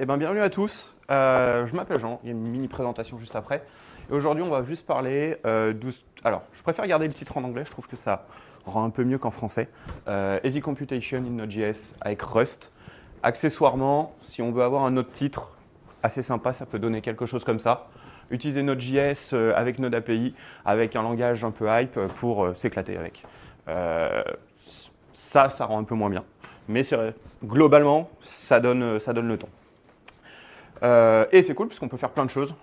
Eh ben, bienvenue à tous. Je m'appelle Jean, il y a une mini présentation juste après. Et aujourd'hui, on va juste parler Alors, je préfère garder le titre en anglais, je trouve que ça rend un peu mieux qu'en français. Heavy Computation in Node.js avec Rust. Accessoirement, si on veut avoir un autre titre assez sympa, ça peut donner quelque chose comme ça. Utiliser Node.js avec Node API, avec un langage un peu hype pour s'éclater avec. Ça rend un peu moins bien. Mais globalement, ça donne le ton. Et c'est cool parce qu'on peut faire plein de choses.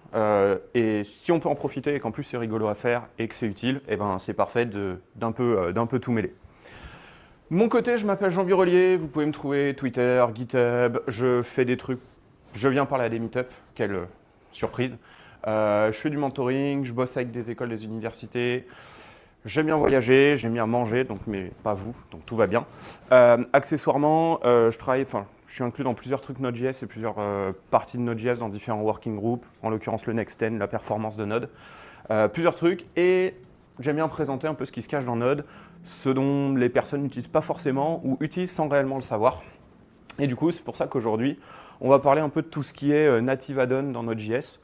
Et si on peut en profiter et qu'en plus c'est rigolo à faire et que c'est utile, et ben c'est parfait d'un peu tout mêler. De mon côté, je m'appelle Jean Birolier, vous pouvez me trouver Twitter, GitHub, je fais des trucs, je viens parler à des meet-up, quelle surprise. Je fais du mentoring, je bosse avec des écoles, des universités, j'aime bien voyager, j'aime bien manger, donc, mais pas vous, donc tout va bien. Accessoirement, je suis inclus dans plusieurs trucs Node.js et plusieurs parties de Node.js dans différents working groups, en l'occurrence le Next10, la performance de Node. Plusieurs trucs, et j'aime bien présenter un peu ce qui se cache dans Node, ce dont les personnes n'utilisent pas forcément ou utilisent sans réellement le savoir. Et du coup, c'est pour ça qu'aujourd'hui, on va parler un peu de tout ce qui est native add-on dans Node.js,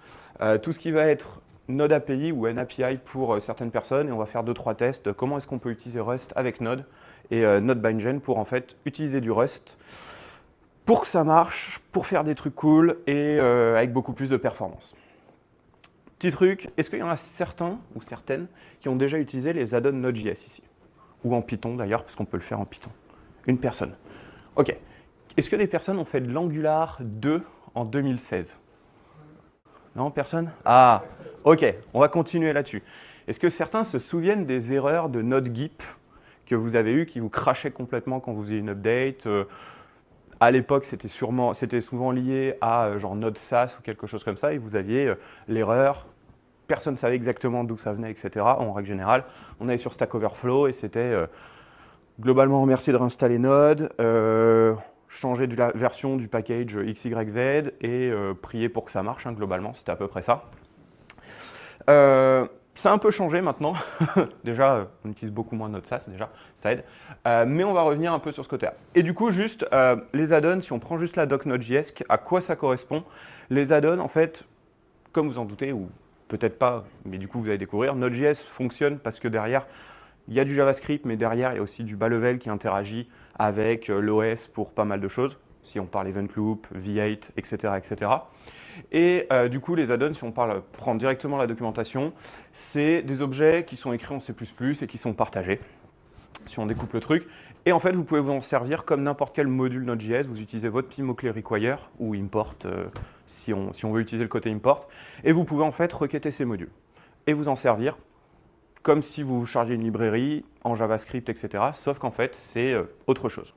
tout ce qui va être Node API ou NAPI pour certaines personnes, et on va faire 2-3 tests de comment est-ce qu'on peut utiliser Rust avec Node et Node Bindgen pour en fait utiliser du Rust pour que ça marche, pour faire des trucs cool et avec beaucoup plus de performance. Petit truc, est-ce qu'il y en a certains ou certaines qui ont déjà utilisé les add-ons Node.js ici? Ou en Python d'ailleurs, parce qu'on peut le faire en Python. Une personne. Ok. Est-ce que des personnes ont fait de l'Angular 2 en 2016? Non, personne? Ah, ok, on va continuer là-dessus. Est-ce que certains se souviennent des erreurs de NodeGIP que vous avez eues, qui vous crashaient complètement quand vous faisiez une update? À l'époque, c'était souvent lié à genre Node SAS ou quelque chose comme ça, et vous aviez l'erreur, personne ne savait exactement d'où ça venait, etc. En règle générale, on allait sur Stack Overflow et c'était globalement merci de réinstaller Node, changer de la version du package XYZ et prier pour que ça marche, hein, globalement, c'était à peu près ça. Ça a un peu changé maintenant. Déjà, on utilise beaucoup moins Node SAS, déjà, ça aide. Mais on va revenir un peu sur ce côté-là. Et du coup, juste, les add-ons, si on prend juste la doc Node.js, à quoi ça correspond? Les add-ons, en fait, comme vous en doutez, ou peut-être pas, mais du coup, vous allez découvrir, Node.js fonctionne parce que derrière, il y a du JavaScript, mais derrière, il y a aussi du bas level qui interagit avec l'OS pour pas mal de choses. Si on parle Event Loop, V8, etc., etc. Et du coup, les add-ons, si on prend directement la documentation, c'est des objets qui sont écrits en C++ et qui sont partagés, si on découpe le truc. Et en fait, vous pouvez vous en servir comme n'importe quel module Node.js. Vous utilisez votre petit mot-clé require ou import, si on veut utiliser le côté import. Et vous pouvez en fait requêter ces modules et vous en servir comme si vous chargez une librairie en JavaScript, etc. Sauf qu'en fait, c'est autre chose.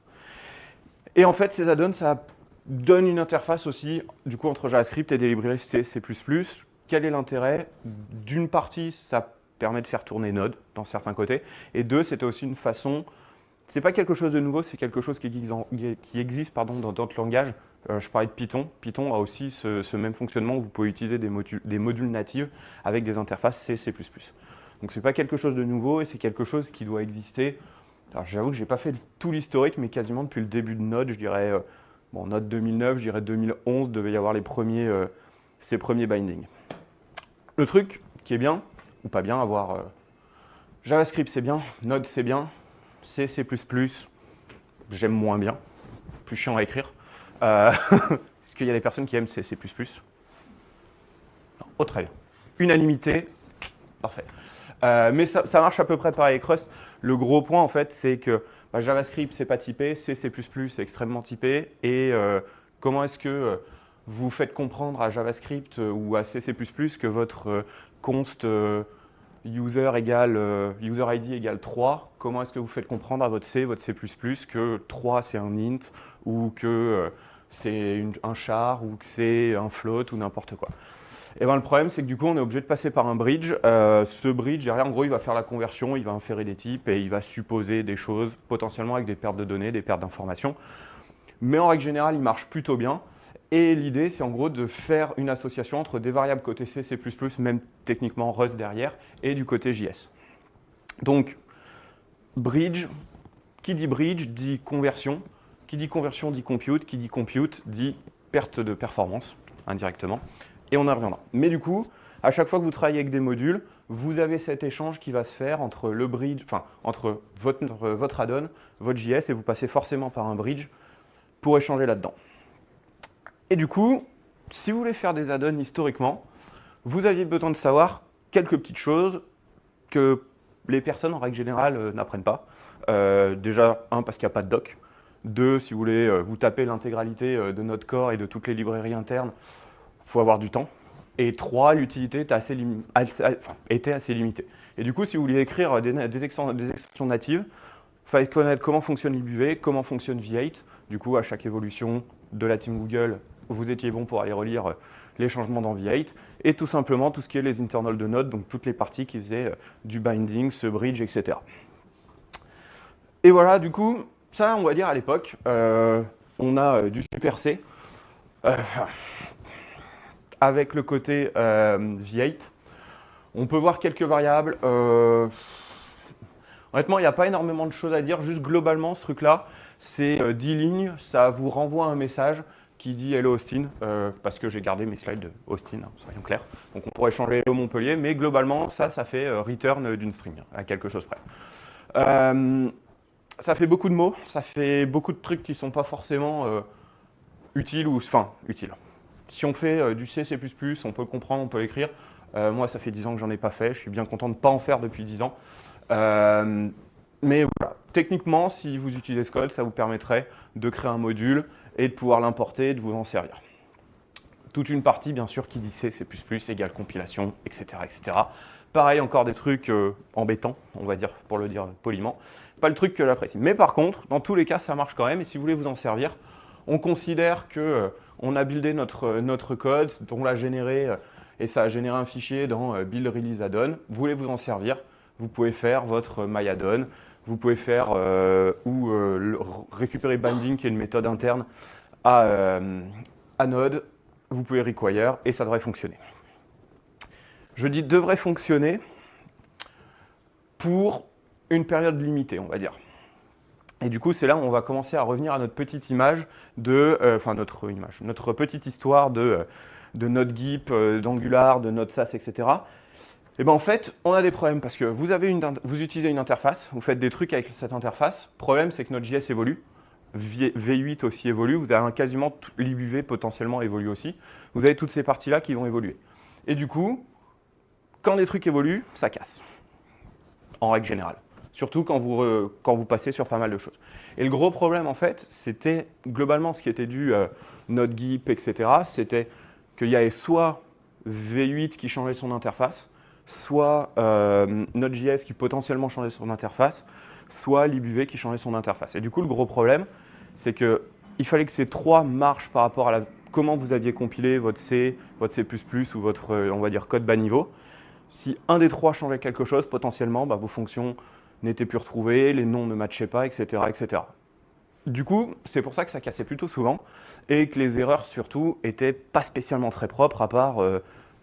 Et en fait, ces add-ons, ça donne une interface aussi, du coup, entre JavaScript et des librairies C, C++. Quel est l'intérêt? D'une partie, ça permet de faire tourner Node dans certains côtés. Et deux, c'était aussi une façon... C'est pas quelque chose de nouveau, c'est quelque chose qui existe dans d'autres langages. Je parlais de Python. Python a aussi ce même fonctionnement où vous pouvez utiliser des modules natifs avec des interfaces C, C++. Donc c'est pas quelque chose de nouveau et c'est quelque chose qui doit exister. Alors j'avoue que j'ai pas fait tout l'historique, mais quasiment depuis le début de Node, je dirais, Node 2009, je dirais 2011, devait y avoir ces premiers bindings. Le truc qui est bien, ou pas bien, avoir JavaScript c'est bien, Node c'est bien, C, C++, j'aime moins bien, plus chiant à écrire. Est-ce qu'il y a des personnes qui aiment C, C++? Non. Oh, très bien. Unanimité, parfait. Mais ça marche à peu près pareil avec Rust. Le gros point, en fait, c'est que JavaScript, c'est pas typé, C, C++, c'est extrêmement typé. Et comment est-ce que vous faites comprendre à JavaScript ou à C, C++ que votre const user ID égale 3, comment est-ce que vous faites comprendre à votre C, votre C++ que 3 c'est un int ou que c'est un char ou que c'est un float ou n'importe quoi. Et ben, le problème, c'est que du coup, on est obligé de passer par un bridge. Ce bridge, derrière, en gros, il va faire la conversion, il va inférer des types et il va supposer des choses, potentiellement avec des pertes de données, des pertes d'informations. Mais en règle générale, il marche plutôt bien. Et l'idée, c'est en gros de faire une association entre des variables côté C, C++, même techniquement Rust derrière, et du côté JS. Donc, bridge, qui dit bridge dit conversion. Qui dit conversion dit compute. Qui dit compute dit perte de performance indirectement, et on y reviendra. Mais du coup, à chaque fois que vous travaillez avec des modules, vous avez cet échange qui va se faire entre le bridge, enfin entre votre add-on, votre JS, et vous passez forcément par un bridge pour échanger là-dedans. Et du coup, si vous voulez faire des add-ons historiquement, vous aviez besoin de savoir quelques petites choses que les personnes en règle générale n'apprennent pas. Déjà, parce qu'il n'y a pas de doc. Deux, si vous voulez vous taper l'intégralité de notre core et de toutes les librairies internes, il faut avoir du temps. Et trois, l'utilité était assez limitée. Et du coup, si vous vouliez écrire des extensions natives, il fallait connaître comment fonctionne LibUV, comment fonctionne V8. Du coup, à chaque évolution de la team Google, vous étiez bon pour aller relire les changements dans V8. Et tout simplement, tout ce qui est les internals de Node, donc toutes les parties qui faisaient du binding, ce bridge, etc. Et voilà, du coup, ça, on va dire à l'époque, on a du super C. Avec le côté V8, on peut voir quelques variables. Honnêtement, il n'y a pas énormément de choses à dire. Juste globalement, ce truc-là, c'est 10 lignes. Ça vous renvoie un message qui dit Hello Austin, parce que j'ai gardé mes slides de Austin, hein, soyons clairs. Donc on pourrait changer Hello Montpellier, mais globalement, ça fait return d'une string, à quelque chose près. Ça fait beaucoup de mots, ça fait beaucoup de trucs qui ne sont pas forcément utiles ou utiles. Si on fait du C, C++, on peut le comprendre, on peut l'écrire. Moi, ça fait 10 ans que j'en ai pas fait. Je suis bien content de ne pas en faire depuis 10 ans. Mais voilà, techniquement, si vous utilisez ce code, ça vous permettrait de créer un module et de pouvoir l'importer et de vous en servir. Toute une partie, bien sûr, qui dit C, C++ égale compilation, etc., etc. Pareil, encore des trucs embêtants, on va dire, pour le dire poliment. Pas le truc que j'apprécie. Mais par contre, dans tous les cas, ça marche quand même. Et si vous voulez vous en servir, on considère que on a buildé notre code, on l'a généré et ça a généré un fichier dans build release addon. Vous voulez vous en servir, vous pouvez faire votre my addon, vous pouvez faire récupérer binding qui est une méthode interne à Node, vous pouvez require et ça devrait fonctionner. Je dis devrait fonctionner pour une période limitée, on va dire. Et du coup, c'est là où on va commencer à revenir à notre petite image notre petite histoire de Node GIP, d'Angular, de Node SAS, etc. Et bien en fait, on a des problèmes parce que vous utilisez une interface, vous faites des trucs avec cette interface. Le problème, c'est que notre JS évolue. V8 aussi évolue. Vous avez quasiment l'IBUV potentiellement évolue aussi. Vous avez toutes ces parties-là qui vont évoluer. Et du coup, quand des trucs évoluent, ça casse. En règle générale. Surtout quand vous passez sur pas mal de choses. Et le gros problème, en fait, c'était globalement ce qui était dû Node GIP, etc. C'était qu'il y avait soit V8 qui changeait son interface, soit Node.js qui potentiellement changeait son interface, soit LibUV qui changeait son interface. Et du coup, le gros problème, c'est qu'il fallait que ces trois marchent par rapport à comment vous aviez compilé votre C, votre C++ ou votre, on va dire, code bas niveau. Si un des trois changeait quelque chose, potentiellement, vos fonctions n'étaient plus retrouvées, les noms ne matchaient pas, etc., etc. Du coup, c'est pour ça que ça cassait plutôt souvent et que les erreurs, surtout, étaient pas spécialement très propres, à part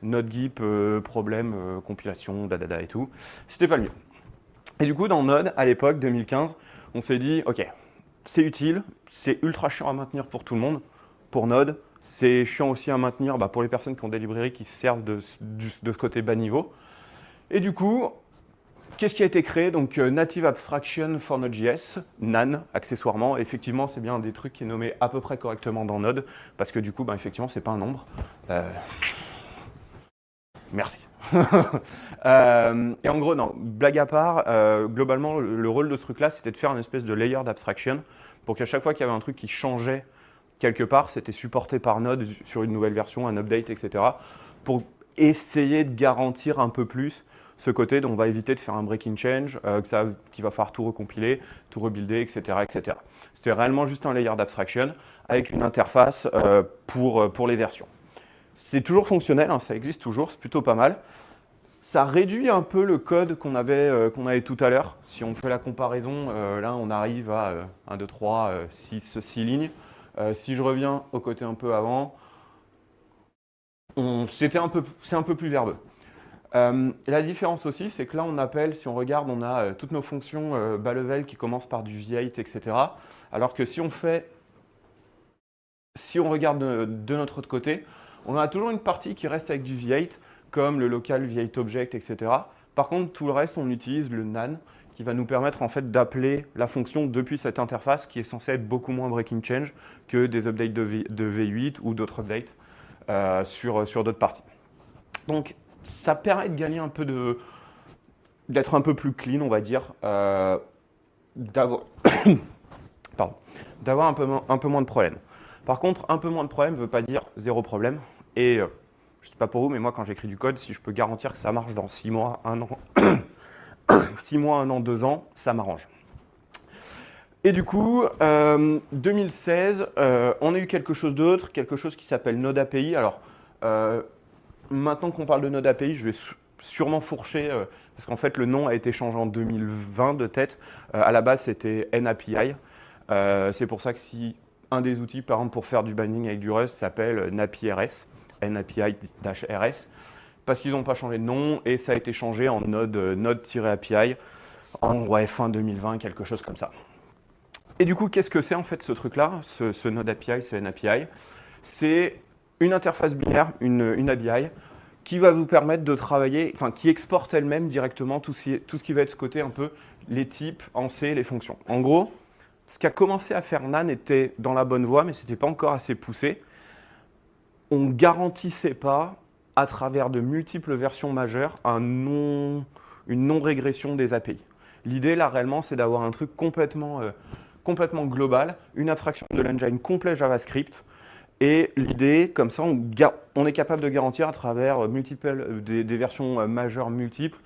Node GIP, problème, compilation, et tout. C'était pas le mieux. Et du coup, dans Node, à l'époque, 2015, on s'est dit, OK, c'est utile, c'est ultra chiant à maintenir pour tout le monde, pour Node. C'est chiant aussi à maintenir pour les personnes qui ont des librairies qui se servent de ce côté bas niveau. Et du coup, qu'est-ce qui a été créé? Donc, Native Abstraction for Node.js, NaN, accessoirement. Effectivement, c'est bien des trucs qui est nommé à peu près correctement dans Node, parce que du coup, effectivement, c'est pas un nombre. Merci. Et en gros, non, blague à part, globalement, le rôle de ce truc-là, c'était de faire une espèce de layer d'abstraction pour qu'à chaque fois qu'il y avait un truc qui changeait quelque part, c'était supporté par Node sur une nouvelle version, un update, etc. pour essayer de garantir un peu plus ce côté, donc on va éviter de faire un breaking change, qu'il va falloir tout recompiler, tout rebuilder, etc. etc. C'était réellement juste un layer d'abstraction avec une interface pour les versions. C'est toujours fonctionnel, hein, ça existe toujours, c'est plutôt pas mal. Ça réduit un peu le code qu'on avait tout à l'heure. Si on fait la comparaison, là on arrive à 1, 2, 3, 6 lignes. Si je reviens au côté un peu avant, c'est un peu plus verbeux. La différence aussi, c'est que là on appelle, si on regarde, on a toutes nos fonctions bas level qui commencent par du V8, etc. Alors que si on fait Si on regarde de notre autre côté, on a toujours une partie qui reste avec du V8, comme le local V8 object, etc. Par contre, tout le reste, on utilise le NaN, qui va nous permettre en fait d'appeler la fonction depuis cette interface, qui est censée être beaucoup moins breaking change que des updates de V8 ou d'autres updates sur d'autres parties. Donc, ça permet de gagner un peu d'être un peu plus clean, on va dire, d'avoir pardon, d'avoir un peu moins de problèmes. Par contre, un peu moins de problèmes ne veut pas dire zéro problème. Et je ne sais pas pour vous, mais moi, quand j'écris du code, si je peux garantir que ça marche dans 6 mois, 1 an, 6 mois, 1 an, 2 ans, ça m'arrange. Et du coup, 2016, on a eu quelque chose d'autre, quelque chose qui s'appelle Node API. Alors, maintenant qu'on parle de Node API, je vais sûrement fourcher, parce qu'en fait, le nom a été changé en 2020 de tête. À la base, c'était NAPI. C'est pour ça que si un des outils, par exemple, pour faire du binding avec du Rust s'appelle NAPI-RS, NAPI-RS, parce qu'ils n'ont pas changé de nom et ça a été changé en Node-API en fin 2020, quelque chose comme ça. Et du coup, qu'est-ce que c'est en fait ce truc-là, ce Node API, ce NAPI? C'est une interface binaire, une ABI, qui va vous permettre de travailler, enfin qui exporte elle-même directement tout ce qui va être ce côté un peu les types en C, les fonctions. En gros, ce qu'a commencé à faire NaN était dans la bonne voie, mais ce n'était pas encore assez poussé. On ne garantissait pas, à travers de multiples versions majeures, une non-régression des API. L'idée, là, réellement, c'est d'avoir un truc complètement global, une abstraction de l'engine complet JavaScript. Et l'idée, comme ça, on est capable de garantir à travers des versions majeures multiples,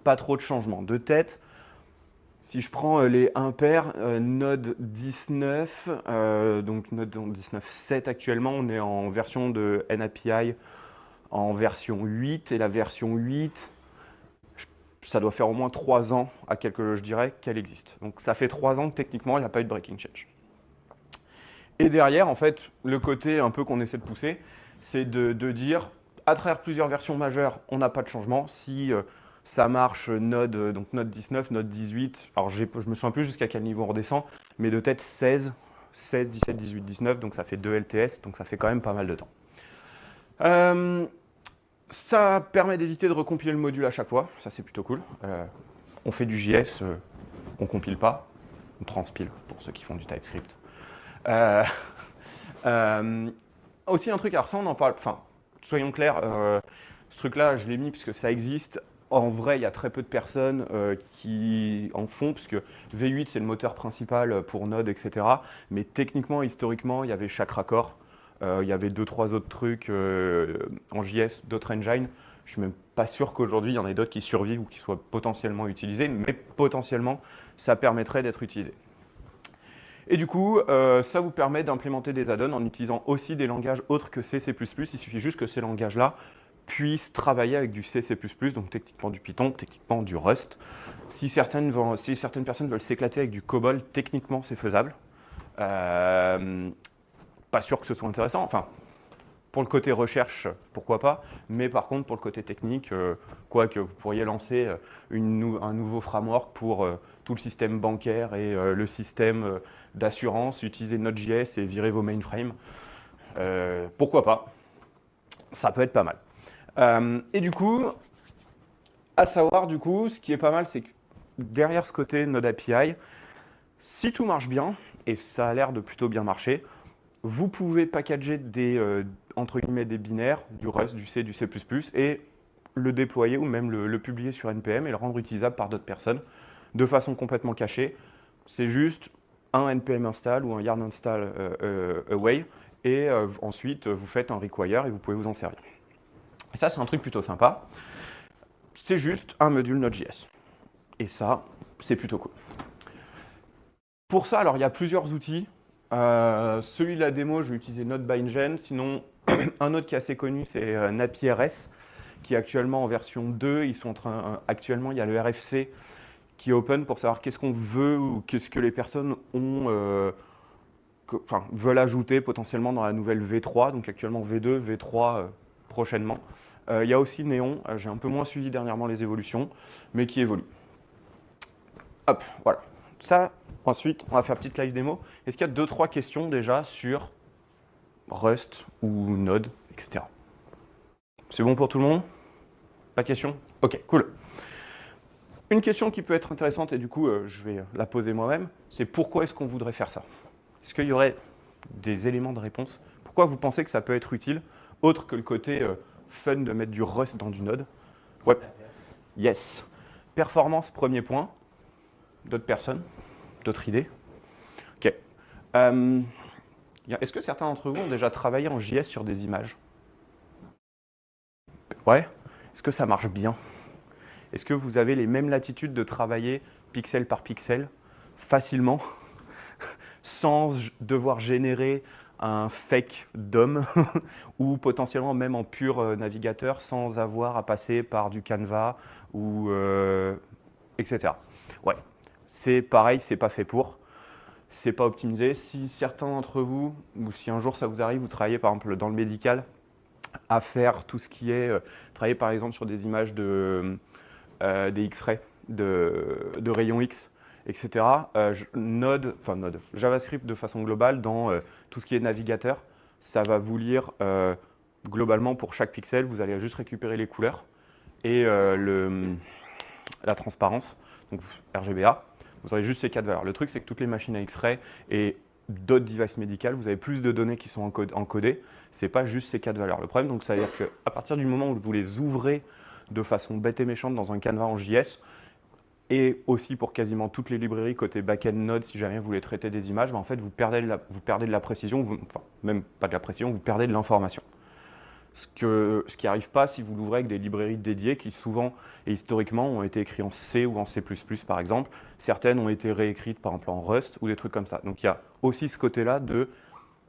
pas trop de changements. De tête, si je prends les impairs, Node 19, donc Node 19.7 actuellement, on est en version de NAPI en version 8, et la version 8, ça doit faire au moins 3 ans je dirais qu'elle existe. Donc ça fait 3 ans que techniquement il n'y a pas eu de breaking change. Et derrière, en fait, le côté un peu qu'on essaie de pousser, c'est de dire, à travers plusieurs versions majeures, on n'a pas de changement. Si ça marche donc Node 19, Node 18, alors je me souviens plus jusqu'à quel niveau on redescend, mais de tête 16, 17, 18, 19, donc ça fait 2 LTS, donc ça fait quand même pas mal de temps. Ça permet d'éviter de recompiler le module à chaque fois, ça c'est plutôt cool. On fait du JS, on compile pas, on transpile pour ceux qui font du TypeScript. Aussi un truc, alors ça on en parle, enfin soyons clairs, ce truc-là je l'ai mis parce que ça existe. En vrai, il y a très peu de personnes qui en font, puisque V8 c'est le moteur principal pour Node, etc. Mais techniquement, historiquement, il y avait chaque raccord. Il y avait 2-3 autres trucs en JS, d'autres engines. Je suis même pas sûr qu'aujourd'hui il y en ait d'autres qui survivent ou qui soient potentiellement utilisés, mais potentiellement ça permettrait d'être utilisé. Et du coup, ça vous permet d'implémenter des add-ons en utilisant aussi des langages autres que C, C++. Il suffit juste que ces langages-là puissent travailler avec du C, C++, donc techniquement du Python, techniquement du Rust. Si certaines personnes veulent s'éclater avec du COBOL, techniquement c'est faisable. Pas sûr que ce soit intéressant. Enfin, pour le côté recherche, pourquoi pas, mais par contre, pour le côté technique, quoique vous pourriez lancer un nouveau framework pour tout le système bancaire et le système d'assurance, utiliser Node.js et virer vos mainframes. Pourquoi pas? Ça peut être pas mal. Et du coup, à savoir, du coup, ce qui est pas mal, c'est que derrière ce côté Node API, si tout marche bien, et ça a l'air de plutôt bien marcher, vous pouvez packager entre guillemets des binaires, du Rust, du C, du C++, et le déployer ou même le publier sur NPM et le rendre utilisable par d'autres personnes de façon complètement cachée. C'est juste un NPM install ou un yarn install away, et ensuite vous faites un require et vous pouvez vous en servir. Et ça, c'est un truc plutôt sympa. C'est juste un module Node.js. Et ça, c'est plutôt cool. Pour ça, alors il y a plusieurs outils. Celui de la démo, je vais utiliser NodeBindGen. Sinon, un autre qui est assez connu, c'est NAPI-RS, qui est actuellement en version 2. Actuellement, il y a le RFC qui est open pour savoir qu'est-ce qu'on veut ou qu'est-ce que les personnes veulent ajouter potentiellement dans la nouvelle V3. Donc actuellement V2, V3 prochainement. Il y a aussi Néon. J'ai un peu moins suivi dernièrement les évolutions, mais qui évolue. Hop, voilà. Ça, ensuite, on va faire une petite live démo. Est-ce qu'il y a 2-3 questions déjà sur Rust ou Node, etc. C'est bon pour tout le monde? Pas de question? Ok, cool. Une question qui peut être intéressante, et du coup, je vais la poser moi-même, c'est pourquoi est-ce qu'on voudrait faire ça? Est-ce qu'il y aurait des éléments de réponse? Pourquoi vous pensez que ça peut être utile, autre que le côté fun de mettre du Rust dans du Node? Ouais. Yes. Performance, premier point. D'autres personnes? D'autres idées? Ok. Est-ce que certains d'entre vous ont déjà travaillé en JS sur des images? Ouais. Est-ce que ça marche bien? Est-ce que vous avez les mêmes latitudes de travailler pixel par pixel facilement sans devoir générer un fake DOM ou potentiellement même en pur navigateur sans avoir à passer par du Canva ou etc. Ouais, c'est pareil, c'est pas fait pour, c'est pas optimisé. Si certains d'entre vous, ou si un jour ça vous arrive, vous travaillez par exemple dans le médical, à faire tout ce qui est, travailler par exemple sur des images des X-rays, de rayons X, etc. Node, JavaScript de façon globale, dans tout ce qui est navigateur, ça va vous lire globalement pour chaque pixel, vous allez juste récupérer les couleurs et la transparence, donc RGBA, vous aurez juste ces 4 valeurs. Le truc, c'est que toutes les machines à X-ray et d'autres devices médicales, vous avez plus de données qui sont encodées, c'est pas juste ces 4 valeurs. Le problème, donc, ça veut dire qu'à partir du moment où vous les ouvrez de façon bête et méchante dans un canevas en JS, et aussi pour quasiment toutes les librairies côté backend Node, si jamais vous voulez traiter des images, en fait, vous perdez de la précision, enfin, même pas de la précision, vous perdez de l'information. Ce qui n'arrive pas si vous l'ouvrez avec des librairies dédiées qui souvent et historiquement ont été écrites en C ou en C++ par exemple. Certaines ont été réécrites par exemple en Rust ou des trucs comme ça. Donc il y a aussi ce côté-là de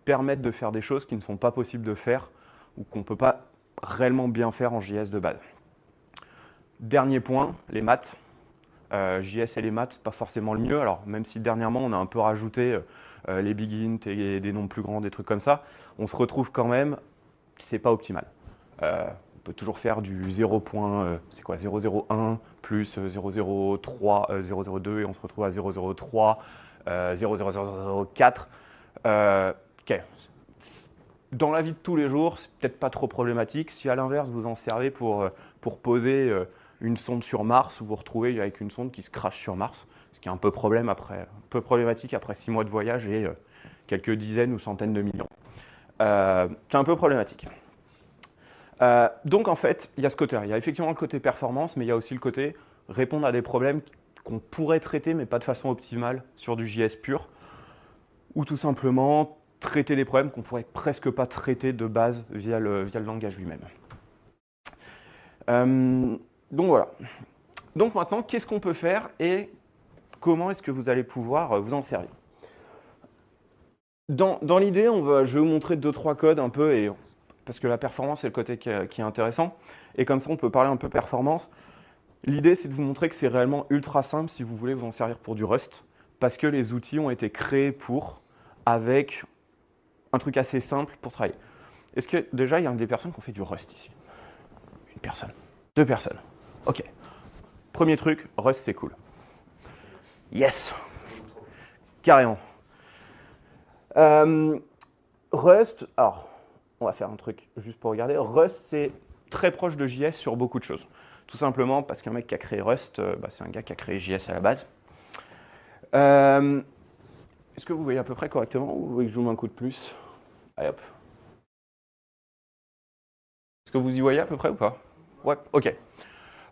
permettre de faire des choses qui ne sont pas possibles de faire ou qu'on ne peut pas réellement bien faire en JS de base. Dernier point, les maths. JS et les maths, c'est pas forcément le mieux. Alors même si dernièrement on a un peu rajouté les big int et des nombres plus grands, des trucs comme ça, on se retrouve quand même, c'est pas optimal. On peut toujours faire du 0.001 plus 003, 002 et on se retrouve à 003, 00004. Ok. Dans la vie de tous les jours, c'est peut-être pas trop problématique. Si à l'inverse vous en servez pour poser une sonde sur Mars, vous vous retrouvez avec une sonde qui se crache sur Mars, ce qui est un peu problématique après 6 mois de voyage et quelques dizaines ou centaines de millions. C'est un peu problématique. Donc en fait, il y a ce côté-là. Il y a effectivement le côté performance, mais il y a aussi le côté répondre à des problèmes qu'on pourrait traiter, mais pas de façon optimale sur du JS pur, ou tout simplement traiter des problèmes qu'on pourrait presque pas traiter de base via le langage lui-même. Donc voilà. Donc maintenant, qu'est-ce qu'on peut faire et comment est-ce que vous allez pouvoir vous en servir? Dans l'idée, je vais vous montrer 2-3 codes un peu, parce que la performance, c'est le côté qui est intéressant. Et comme ça, on peut parler un peu performance. L'idée, c'est de vous montrer que c'est réellement ultra simple si vous voulez vous en servir pour du Rust, parce que les outils ont été créés avec un truc assez simple pour travailler. Est-ce que déjà, il y a des personnes qui ont fait du Rust ici? Une personne. 2 personnes. Ok. Premier truc, Rust, c'est cool. Yes. Carrément. Rust, alors, on va faire un truc juste pour regarder. Rust, c'est très proche de JS sur beaucoup de choses. Tout simplement parce qu'un mec qui a créé Rust, c'est un gars qui a créé JS à la base. Est-ce que vous voyez à peu près correctement ou vous voulez que je vous mette un coup de plus? Allez hop. Est-ce que vous y voyez à peu près ou pas? Ouais, ok.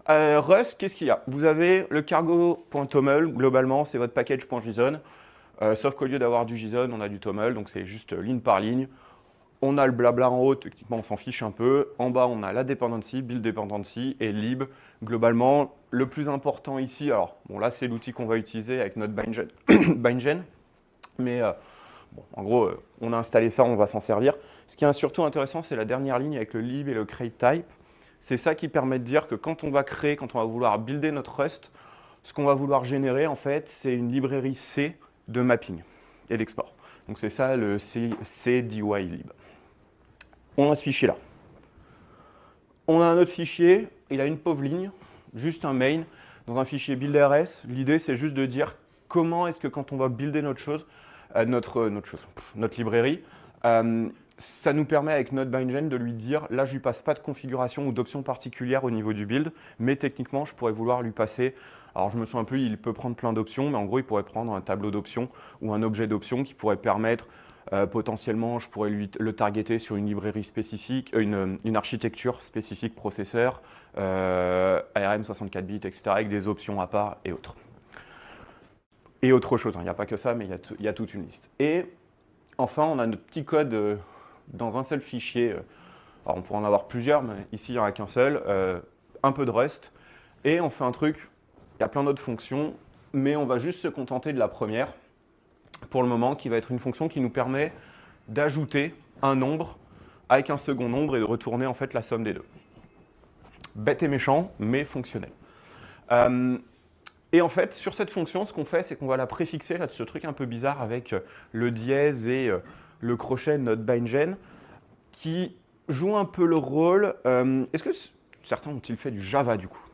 Rust, qu'est-ce qu'il y a? Vous avez le cargo.toml, globalement, c'est votre package.json. Sauf qu'au lieu d'avoir du JSON, on a du toml, donc c'est juste ligne par ligne. On a le blabla en haut, techniquement on s'en fiche un peu. En bas, on a la dependency, build dependency et lib. Globalement, le plus important ici, alors bon là c'est l'outil qu'on va utiliser avec notre bindgen, mais bon, en gros, on a installé ça, on va s'en servir. Ce qui est surtout intéressant, c'est la dernière ligne avec le lib et le create type. C'est ça qui permet de dire que quand on va vouloir builder notre Rust, ce qu'on va vouloir générer en fait, c'est une librairie C de mapping et d'export. Donc c'est ça le cdylib. On a ce fichier là. On a un autre fichier, il a une pauvre ligne, juste un main, dans un fichier build.rs. L'idée c'est juste de dire comment est-ce que quand on va builder notre librairie, ça nous permet avec NodeBindGen de lui dire, là je lui passe pas de configuration ou d'options particulières au niveau du build, mais techniquement je pourrais vouloir lui passer, alors je me souviens un peu, il peut prendre plein d'options, mais en gros il pourrait prendre un tableau d'options ou un objet d'options qui pourrait permettre, potentiellement je pourrais le targeter sur une librairie spécifique, une architecture spécifique processeur, ARM 64 bits, etc. avec des options à part et autres. Et autre chose, hein. Il n'y a pas que ça, mais il y a toute une liste. Et enfin, on a notre petit code dans un seul fichier. Alors, on pourrait en avoir plusieurs, mais ici, il n'y en a qu'un seul. Un peu de Rust. Et on fait un truc, il y a plein d'autres fonctions, mais on va juste se contenter de la première, pour le moment, qui va être une fonction qui nous permet d'ajouter un nombre avec un second nombre et de retourner en fait la somme des deux. Bête et méchant, mais fonctionnel. Et en fait, sur cette fonction, ce qu'on fait, c'est qu'on va la préfixer, là, de ce truc un peu bizarre avec le dièse et le crochet NodeBindGen, qui joue un peu le rôle. Est-ce que certains ont-ils fait du Java du coup?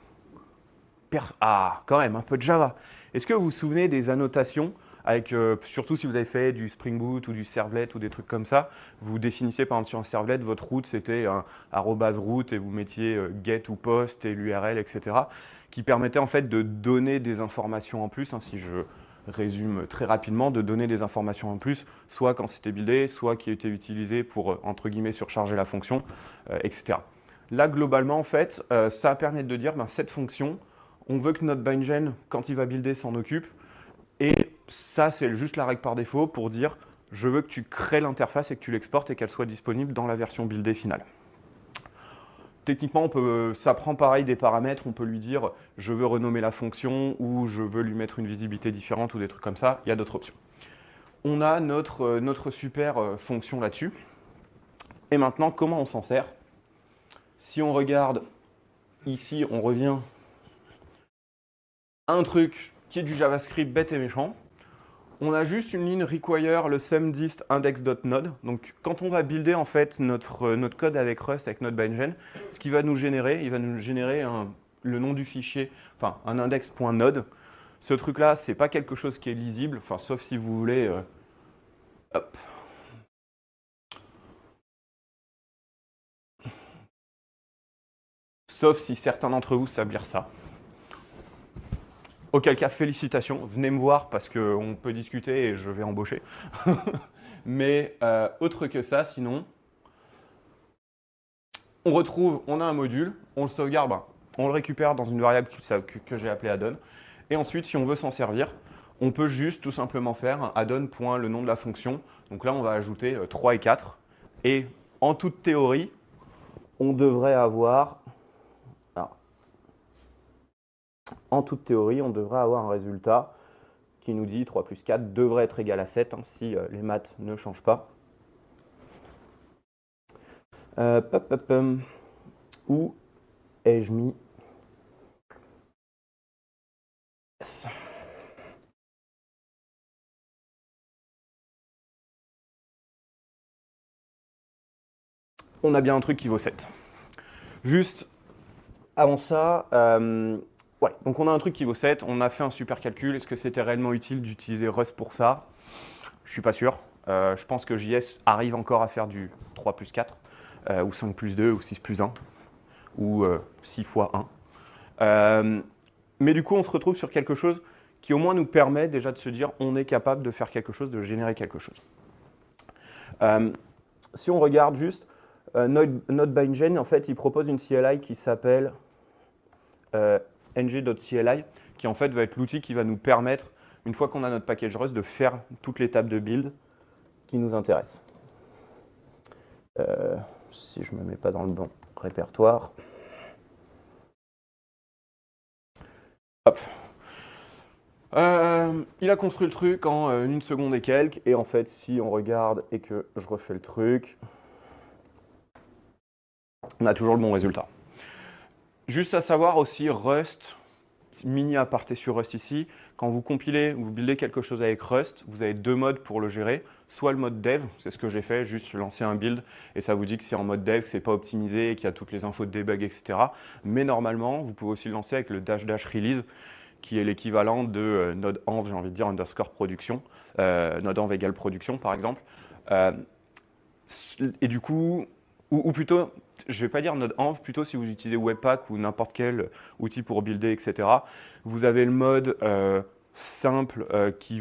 Ah, quand même, un peu de Java. Est-ce que vous vous souvenez des annotations avec, surtout si vous avez fait du Spring Boot ou du Servlet ou des trucs comme ça, vous définissez par exemple sur un Servlet, votre route c'était un @route et vous mettiez get ou post et l'URL, etc. qui permettait en fait de donner des informations en plus, hein, si je résume très rapidement, de donner des informations en plus, soit quand c'était buildé, soit qui était utilisé pour, entre guillemets, surcharger la fonction, etc. Là, globalement, en fait, ça permet de dire, ben, cette fonction, on veut que notre bindgen, quand il va builder, s'en occupe. Et ça, c'est juste la règle par défaut pour dire, je veux que tu crées l'interface et que tu l'exportes et qu'elle soit disponible dans la version buildée finale. Techniquement, ça prend pareil des paramètres, on peut lui dire, je veux renommer la fonction ou je veux lui mettre une visibilité différente ou des trucs comme ça, il y a d'autres options. On a notre super fonction là-dessus. Et maintenant, comment on s'en sert? Si on regarde ici, on revient à un truc qui est du JavaScript bête et méchant. On a juste une ligne require le semdist index.node. Donc quand on va builder en fait notre code avec Rust, avec NodeBindGen, ce qu'il va nous générer, il va nous générer le nom du fichier, enfin un index.node. Ce truc-là, c'est pas quelque chose qui est lisible, enfin sauf si vous voulez. Hop. Sauf si certains d'entre vous savent lire ça. Auquel cas, félicitations, venez me voir parce qu'on peut discuter et je vais embaucher. Mais autre que ça, sinon, on a un module, on le sauvegarde, ben, on le récupère dans une variable que j'ai appelée addon. Et ensuite, si on veut s'en servir, on peut juste tout simplement faire un addon. Le nom de la fonction. Donc là, on va ajouter 3 et 4. Et en toute théorie, on devrait avoir... En toute théorie, on devrait avoir un résultat qui nous dit 3 plus 4 devrait être égal à 7 hein, si les maths ne changent pas. Où ai-je mis? Yes. On a bien un truc qui vaut 7. Juste avant ça, ouais, donc on a un truc qui vaut 7, on a fait un super calcul. Est-ce que c'était réellement utile d'utiliser Rust pour ça? Je suis pas sûr. Je pense que JS arrive encore à faire du 3 plus 4, ou 5 plus 2, ou 6 plus 1, ou 6 fois 1. Mais du coup, on se retrouve sur quelque chose qui au moins nous permet déjà de se dire on est capable de faire quelque chose, de générer quelque chose. Si on regarde juste, NodeBindGen, en fait, il propose une CLI qui s'appelle ng.cli, qui en fait va être l'outil qui va nous permettre, une fois qu'on a notre package Rust, de faire toute l'étape de build qui nous intéresse. Si je ne me mets pas dans le bon répertoire. Hop. Il a construit le truc en 1 seconde et quelques, et en fait, si on regarde et que je refais le truc, on a toujours le bon résultat. Juste à savoir aussi, Rust, mini aparté sur Rust ici, quand vous compilez, vous buildez quelque chose avec Rust, vous avez 2 modes pour le gérer. Soit le mode dev, c'est ce que j'ai fait, juste lancer un build, et ça vous dit que c'est en mode dev, que c'est pas optimisé, et qu'il y a toutes les infos de debug, etc. Mais normalement, vous pouvez aussi le lancer avec le --release, qui est l'équivalent de node-env, j'ai envie de dire, underscore production, node-env égale production, par exemple. Et du coup, ou plutôt, je ne vais pas dire Node Env, plutôt si vous utilisez Webpack ou n'importe quel outil pour builder, etc. Vous avez le mode simple qui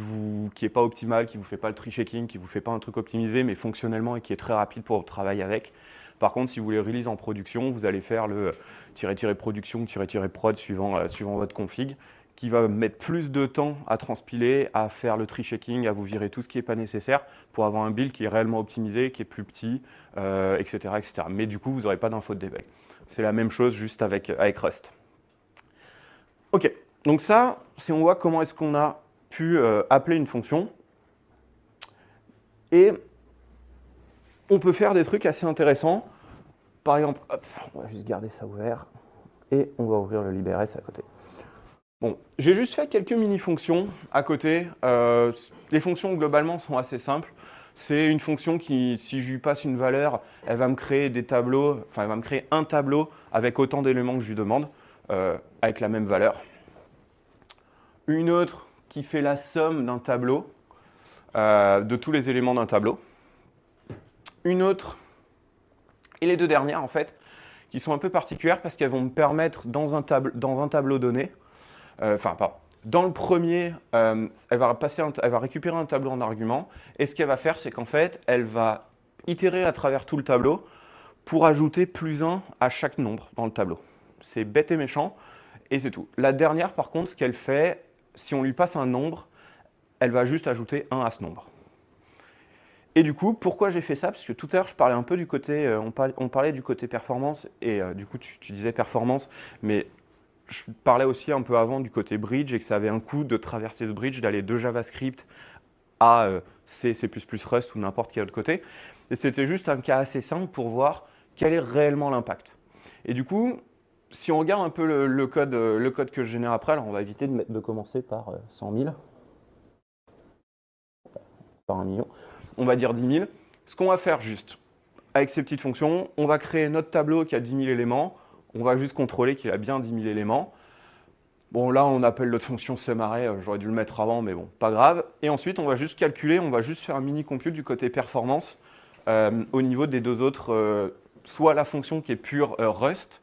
n'est pas optimal, qui ne vous fait pas le tree checking, qui ne vous fait pas un truc optimisé, mais fonctionnellement et qui est très rapide pour travailler avec. Par contre, si vous voulez release en production, vous allez faire le --production, --prod suivant votre config, qui va mettre plus de temps à transpiler, à faire le tree checking, à vous virer tout ce qui n'est pas nécessaire pour avoir un build qui est réellement optimisé, qui est plus petit, etc., etc. Mais du coup, vous n'aurez pas d'info de debug. C'est la même chose juste avec Rust. Ok, donc ça, si on voit comment est-ce qu'on a pu appeler une fonction, et on peut faire des trucs assez intéressants. Par exemple, hop, on va juste garder ça ouvert, et on va ouvrir le librs à côté. Bon, j'ai juste fait quelques mini-fonctions à côté. Les fonctions, globalement, sont assez simples. C'est une fonction qui, si je lui passe une valeur, elle va me créer des tableaux, enfin, elle va me créer un tableau avec autant d'éléments que je lui demande, avec la même valeur. Une autre qui fait la somme d'un tableau, de tous les éléments d'un tableau. Une autre, et les deux dernières, en fait, qui sont un peu particulières parce qu'elles vont me permettre, dans un tableau donné, dans le premier, elle va récupérer un tableau en argument, et ce qu'elle va faire, c'est qu'en fait, elle va itérer à travers tout le tableau pour ajouter +1 à chaque nombre dans le tableau. C'est bête et méchant, et c'est tout. La dernière, par contre, ce qu'elle fait, si on lui passe un nombre, elle va juste ajouter 1 à ce nombre. Et du coup, pourquoi j'ai fait ça? Parce que tout à l'heure, je parlais un peu du côté, on parlait du côté performance, et du coup, tu disais performance, mais je parlais aussi un peu avant du côté bridge et que ça avait un coût de traverser ce bridge, d'aller de JavaScript à C, C++, Rust ou n'importe quel autre côté. Et c'était juste un cas assez simple pour voir quel est réellement l'impact. Et du coup, si on regarde un peu le code que je génère après, alors on va éviter de commencer par 100 000, par 1 million, on va dire 10 000. Ce qu'on va faire juste, avec ces petites fonctions, on va créer notre tableau qui a 10 000 éléments, on va juste contrôler qu'il a bien 10 000 éléments. Bon, là, on appelle notre fonction sumArray, j'aurais dû le mettre avant, mais bon, pas grave. Et ensuite, on va juste calculer, on va juste faire un mini-compute du côté performance au niveau des deux autres, soit la fonction qui est pure Rust,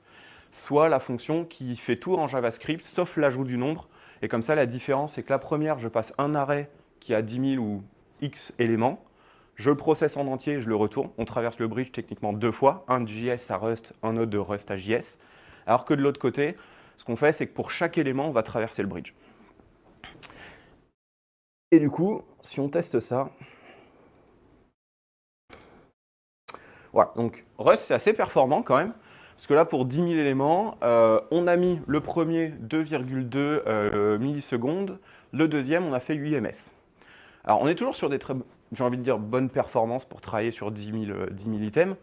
soit la fonction qui fait tout en JavaScript, sauf l'ajout du nombre. Et comme ça, la différence, c'est que la première, je passe un array qui a 10 000 ou X éléments, je le processe en entier et je le retourne. On traverse le bridge techniquement 2 fois, un de JS à Rust, un autre de Rust à JS. Alors que de l'autre côté, ce qu'on fait, c'est que pour chaque élément, on va traverser le bridge. Et du coup, si on teste ça, voilà, donc Rust, c'est assez performant quand même, parce que là, pour 10 000 éléments, on a mis le premier 2,2 millisecondes, le deuxième, on a fait 8 ms. Alors, on est toujours sur des très, j'ai envie de dire, bonnes performances pour travailler sur 10 000 items.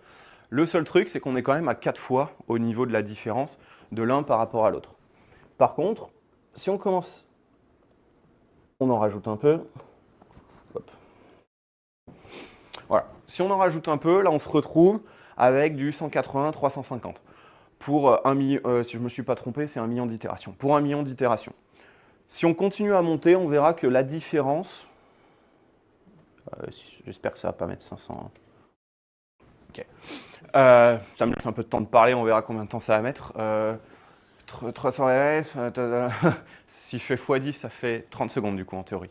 Le seul truc, c'est qu'on est quand même à 4 fois au niveau de la différence de l'un par rapport à l'autre. Par contre, si on commence, on en rajoute un peu. Hop. Voilà. Si on en rajoute un peu, là, on se retrouve avec du 180, 350. Pour 1 million, si je ne me suis pas trompé, c'est 1 million d'itérations. Pour 1 million d'itérations. Si on continue à monter, on verra que la différence... J'espère que ça ne va pas mettre 500. Ok. Ça me laisse un peu de temps de parler, on verra combien de temps ça va mettre. 300 rs, si je fais x10, ça fait 30 secondes du coup en théorie.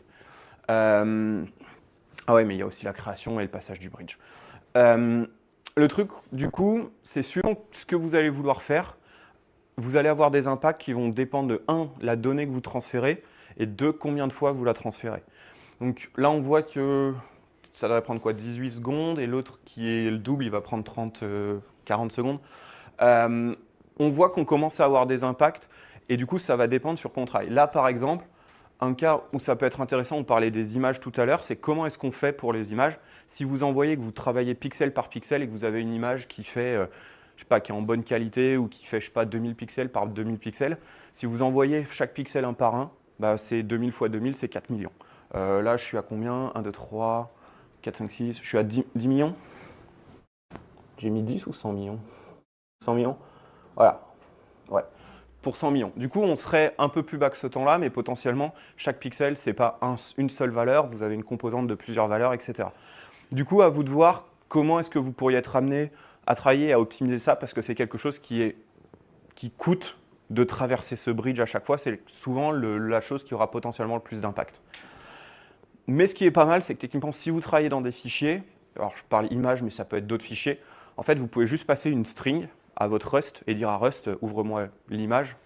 Ah ouais, mais il y a aussi la création et le passage du bridge. Le truc, du coup, c'est suivant ce que vous allez vouloir faire, vous allez avoir des impacts qui vont dépendre de 1, la donnée que vous transférez, et 2, combien de fois vous la transférez. Donc là, on voit que ça devrait prendre quoi, 18 secondes, et l'autre qui est le double, il va prendre 40 secondes. On voit qu'on commence à avoir des impacts, et du coup, ça va dépendre sur quoi on travaille. Là, par exemple, un cas où ça peut être intéressant, on parlait des images tout à l'heure, c'est comment est-ce qu'on fait pour les images. Si vous envoyez, que vous travaillez pixel par pixel, et que vous avez une image qui fait, je sais pas, qui est en bonne qualité, ou qui fait, je sais pas, 2000 pixels par 2000 pixels, si vous envoyez chaque pixel un par un, bah, c'est 2000 fois 2000, c'est 4 millions. Là, je suis à combien? 1, 2, 3, 4, 5, 6, je suis à 10 millions. J'ai mis 10 ou 100 millions? 100 millions? Voilà. Ouais. Pour 100 millions. Du coup, on serait un peu plus bas que ce temps-là, mais potentiellement, chaque pixel, ce n'est pas une seule valeur, vous avez une composante de plusieurs valeurs, etc. Du coup, à vous de voir comment est-ce que vous pourriez être amené à travailler, à optimiser ça, parce que c'est quelque chose qui coûte de traverser ce bridge à chaque fois, c'est souvent la chose qui aura potentiellement le plus d'impact. Mais ce qui est pas mal, c'est que techniquement, si vous travaillez dans des fichiers, alors je parle image, mais ça peut être d'autres fichiers, en fait, vous pouvez juste passer une string à votre Rust et dire à Rust, ouvre-moi l'image.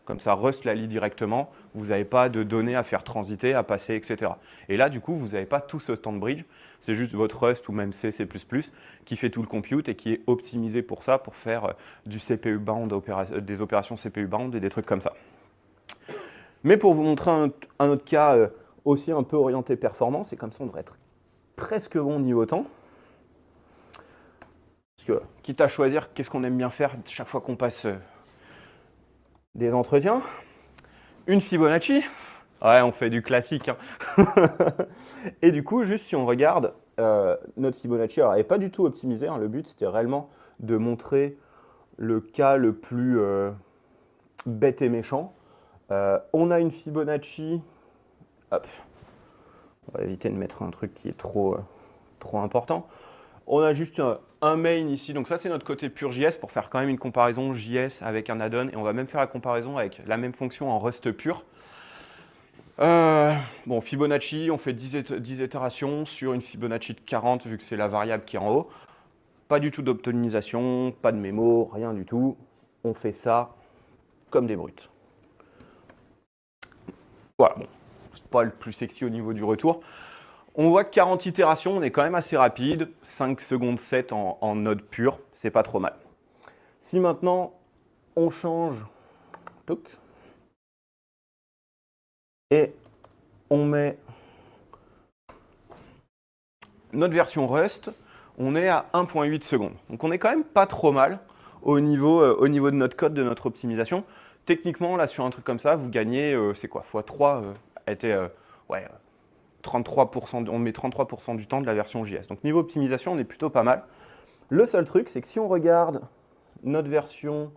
Comme ça, Rust la lit directement, vous n'avez pas de données à faire transiter, à passer, etc. Et là, du coup, vous n'avez pas tout ce temps de bridge, c'est juste votre Rust ou même C++ qui fait tout le compute et qui est optimisé pour ça, pour faire du CPU bound, des opérations CPU bound et des trucs comme ça. Mais pour vous montrer un autre cas aussi un peu orienté performance, et comme ça on devrait être presque bon niveau temps, parce que quitte à choisir qu'est-ce qu'on aime bien faire chaque fois qu'on passe des entretiens, une Fibonacci, ouais on fait du classique, hein. Et du coup juste si on regarde notre Fibonacci, alors elle n'est pas du tout optimisée, hein, le but c'était réellement de montrer le cas le plus bête et méchant. On a une Fibonacci, hop, on va éviter de mettre un truc qui est trop important. On a juste un main ici, donc ça c'est notre côté pur JS pour faire quand même une comparaison JS avec un add-on, et on va même faire la comparaison avec la même fonction en Rust pur. Bon, Fibonacci, on fait 10 itérations sur une Fibonacci de 40 vu que c'est la variable qui est en haut. Pas du tout d'optimisation, pas de mémo, rien du tout. On fait ça comme des brutes. Voilà, bon, c'est pas le plus sexy au niveau du retour. On voit que 40 itérations, on est quand même assez rapide. 5 secondes 7 en node pure, c'est pas trop mal. Si maintenant on change et on met notre version Rust, on est à 1,8 secondes. Donc on est quand même pas trop mal au niveau de notre code, de notre optimisation. Techniquement, là sur un truc comme ça, vous gagnez, c'est quoi, x3 ouais, 33%, on met 33% du temps de la version JS. Donc niveau optimisation, on est plutôt pas mal. Le seul truc, c'est que si on regarde notre version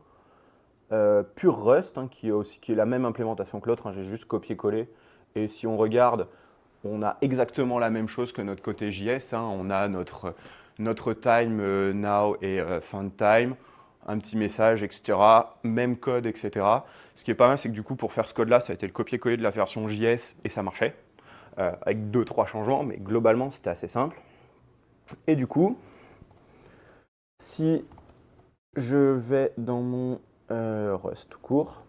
pure Rust, hein, qui est la même implémentation que l'autre, hein, j'ai juste copié-collé, et si on regarde, on a exactement la même chose que notre côté JS, hein, on a notre time now et fin de time, un petit message, etc. Même code, etc. Ce qui est pas mal, c'est que du coup, pour faire ce code-là, ça a été le copier-coller de la version JS et ça marchait. Avec 2-3 changements, mais globalement, c'était assez simple. Et du coup, si je vais dans mon Rust tout court,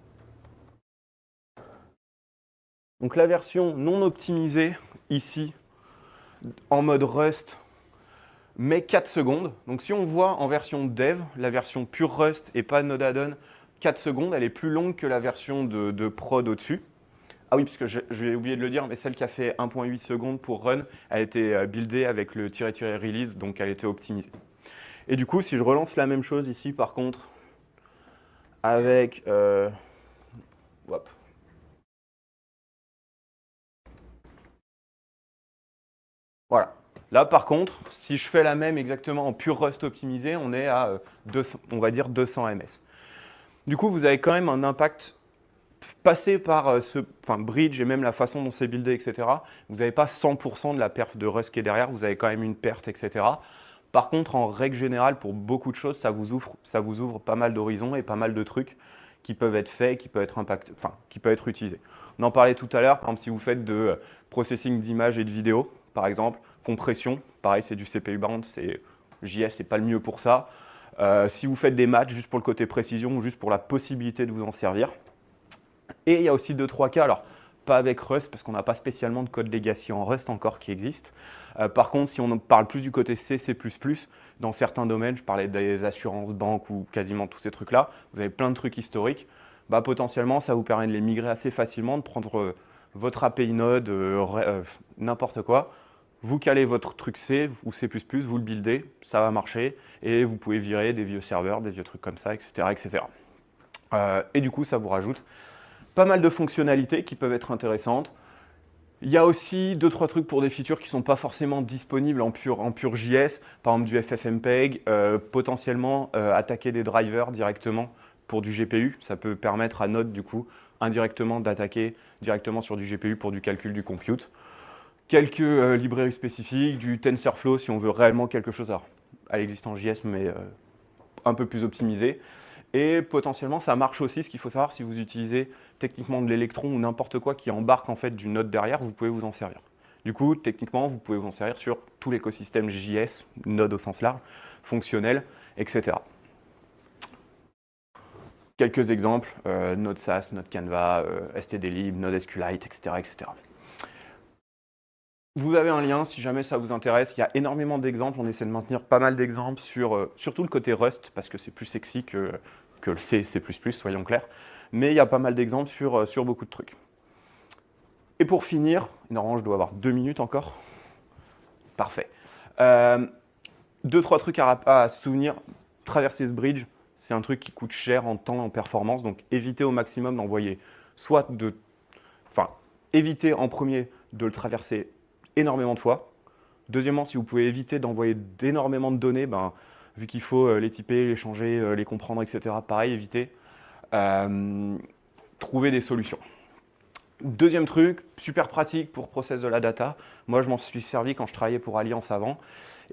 donc la version non optimisée, ici, en mode Rust, met 4 secondes. Donc si on voit en version dev, la version pure Rust et pas node add-on, 4 secondes, elle est plus longue que la version de prod au-dessus. Ah oui, parce que j'ai oublié de le dire, mais celle qui a fait 1,8 secondes pour run, elle a été buildée avec le -- release, donc elle était optimisée. Et du coup, si je relance la même chose ici, par contre, avec... hop. Voilà. Là, par contre, si je fais la même exactement en pure Rust optimisé, on est à 200, on va dire 200 ms. Du coup, vous avez quand même un impact passé par bridge et même la façon dont c'est buildé, etc. Vous n'avez pas 100% de la perf de Rust qui est derrière, vous avez quand même une perte, etc. Par contre, en règle générale, pour beaucoup de choses, ça vous ouvre pas mal d'horizons et pas mal de trucs qui peuvent être faits, qui peuvent être utilisés. On en parlait tout à l'heure, par exemple, si vous faites de processing d'images et de vidéos, par exemple, compression, pareil, c'est du CPU bound, JS, c'est pas le mieux pour ça. Si vous faites des matchs juste pour le côté précision ou juste pour la possibilité de vous en servir. Et il y a aussi 2-3 cas, alors pas avec Rust parce qu'on n'a pas spécialement de code legacy en Rust encore qui existe. Par contre, si on parle plus du côté C, C++, dans certains domaines, je parlais des assurances, banques ou quasiment tous ces trucs-là, vous avez plein de trucs historiques, bah, potentiellement ça vous permet de les migrer assez facilement, de prendre votre API Node, n'importe quoi, vous calez votre truc C ou C++, vous le buildez, ça va marcher, et vous pouvez virer des vieux serveurs, des vieux trucs comme ça, etc. etc. Et du coup, ça vous rajoute pas mal de fonctionnalités qui peuvent être intéressantes. Il y a aussi 2-3 trucs pour des features qui ne sont pas forcément disponibles en pur JS, par exemple du FFmpeg, potentiellement attaquer des drivers directement pour du GPU. Ça peut permettre à Node, du coup, indirectement d'attaquer directement sur du GPU pour du calcul du compute. Quelques librairies spécifiques, du TensorFlow si on veut réellement quelque chose. Alors, à l'existant JS, mais un peu plus optimisé. Et potentiellement, ça marche aussi. Ce qu'il faut savoir, si vous utilisez techniquement de l'électron ou n'importe quoi qui embarque en fait du Node derrière, vous pouvez vous en servir. Du coup, techniquement, vous pouvez vous en servir sur tout l'écosystème JS, Node au sens large, fonctionnel, etc. Quelques exemples, Node Sass, Node Canva, stdlib, Node SQLite, etc., etc. Vous avez un lien si jamais ça vous intéresse. Il y a énormément d'exemples. On essaie de maintenir pas mal d'exemples sur surtout le côté Rust, parce que c'est plus sexy que le C, C++, soyons clairs. Mais il y a pas mal d'exemples sur beaucoup de trucs. Et pour finir, normalement je dois avoir 2 minutes encore. Parfait. 2-3 trucs à se souvenir. Traverser ce bridge, c'est un truc qui coûte cher en temps et en performance. Donc évitez au maximum d'envoyer évitez en premier de le traverser énormément de fois. Deuxièmement, si vous pouvez éviter d'envoyer d'énormément de données, vu qu'il faut les typer, les changer, les comprendre, etc., pareil, évitez. Trouver des solutions. Deuxième truc, super pratique pour process de la data. Moi, je m'en suis servi quand je travaillais pour Allianz avant.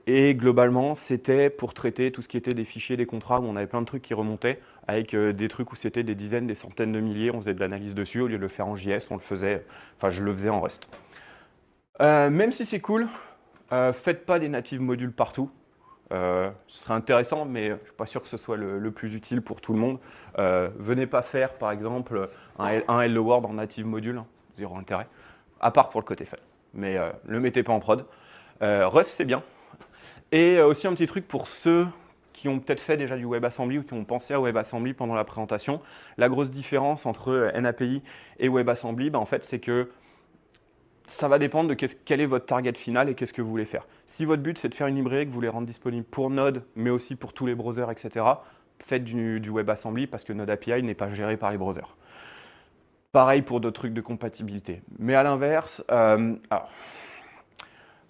Et globalement, c'était pour traiter tout ce qui était des fichiers, des contrats, où on avait plein de trucs qui remontaient, avec des trucs où c'était des dizaines, des centaines de milliers. On faisait de l'analyse dessus. Au lieu de le faire en JS, je le faisais en Rust. Même si c'est cool, faites pas des native modules partout. Ce serait intéressant, mais je ne suis pas sûr que ce soit le plus utile pour tout le monde. Venez pas faire, par exemple, un Hello World en native module, zéro intérêt, à part pour le côté fun. Mais le mettez pas en prod. Rust, c'est bien. Et aussi un petit truc pour ceux qui ont peut-être fait déjà du WebAssembly ou qui ont pensé à WebAssembly pendant la présentation. La grosse différence entre NAPI et WebAssembly, en fait, c'est que ça va dépendre de quel est votre target final et qu'est-ce que vous voulez faire. Si votre but, c'est de faire une librairie que vous voulez rendre disponible pour Node, mais aussi pour tous les browsers, etc., faites du WebAssembly parce que Node API n'est pas géré par les browsers. Pareil pour d'autres trucs de compatibilité. Mais à l'inverse,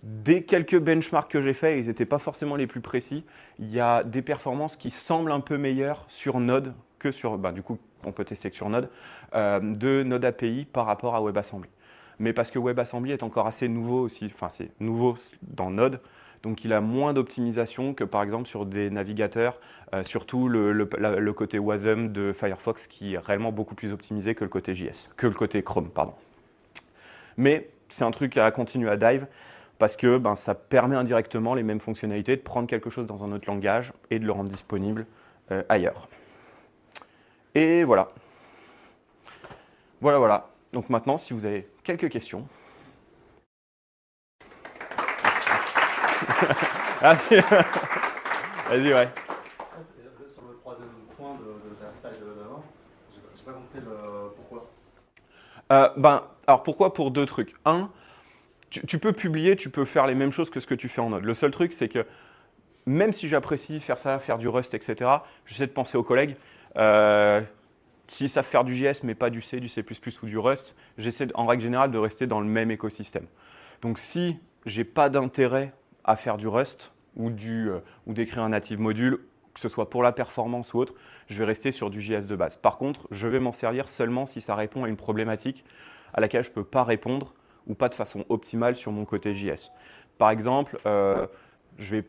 des quelques benchmarks que j'ai faits, ils n'étaient pas forcément les plus précis, il y a des performances qui semblent un peu meilleures sur Node que sur, du coup, on peut tester que sur Node, de Node API par rapport à WebAssembly. Mais parce que WebAssembly est encore assez nouveau aussi, c'est nouveau dans Node, donc il a moins d'optimisation que par exemple sur des navigateurs, surtout le côté WASM de Firefox qui est réellement beaucoup plus optimisé que le côté JS, que le côté Chrome, pardon. Mais c'est un truc à continuer à dive parce que ça permet indirectement les mêmes fonctionnalités de prendre quelque chose dans un autre langage et de le rendre disponible ailleurs. Et voilà. Voilà. Donc maintenant, si vous avez quelques questions. Vas-y, ouais. Sur le troisième point de ta slide d'avant, j'ai pas compris pourquoi. Alors pourquoi? Pour deux trucs. Un, tu peux publier, tu peux faire les mêmes choses que ce que tu fais en Node. Le seul truc, c'est que même si j'apprécie faire ça, faire du Rust, etc., j'essaie de penser aux collègues. S'ils savent faire du JS, mais pas du C, du C++ ou du Rust, j'essaie en règle générale de rester dans le même écosystème. Donc si j'ai pas d'intérêt à faire du Rust ou d'écrire un native module, que ce soit pour la performance ou autre, je vais rester sur du JS de base. Par contre, je vais m'en servir seulement si ça répond à une problématique à laquelle je ne peux pas répondre ou pas de façon optimale sur mon côté JS. Par exemple, j'ai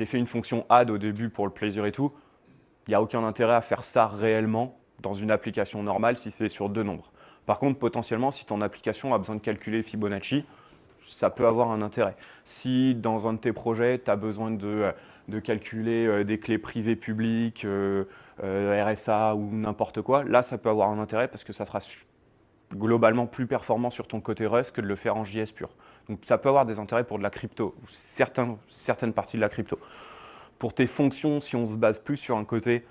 fait une fonction add au début pour le plaisir et tout. Il n'y a aucun intérêt à faire ça réellement dans une application normale si c'est sur deux nombres. Par contre, potentiellement, si ton application a besoin de calculer Fibonacci, ça peut avoir un intérêt. Si dans un de tes projets, tu as besoin de calculer des clés privées publiques, RSA ou n'importe quoi, là, ça peut avoir un intérêt parce que ça sera globalement plus performant sur ton côté Rust que de le faire en JS pur. Donc ça peut avoir des intérêts pour de la crypto, certaines parties de la crypto. Pour tes fonctions, si on se base plus sur un côté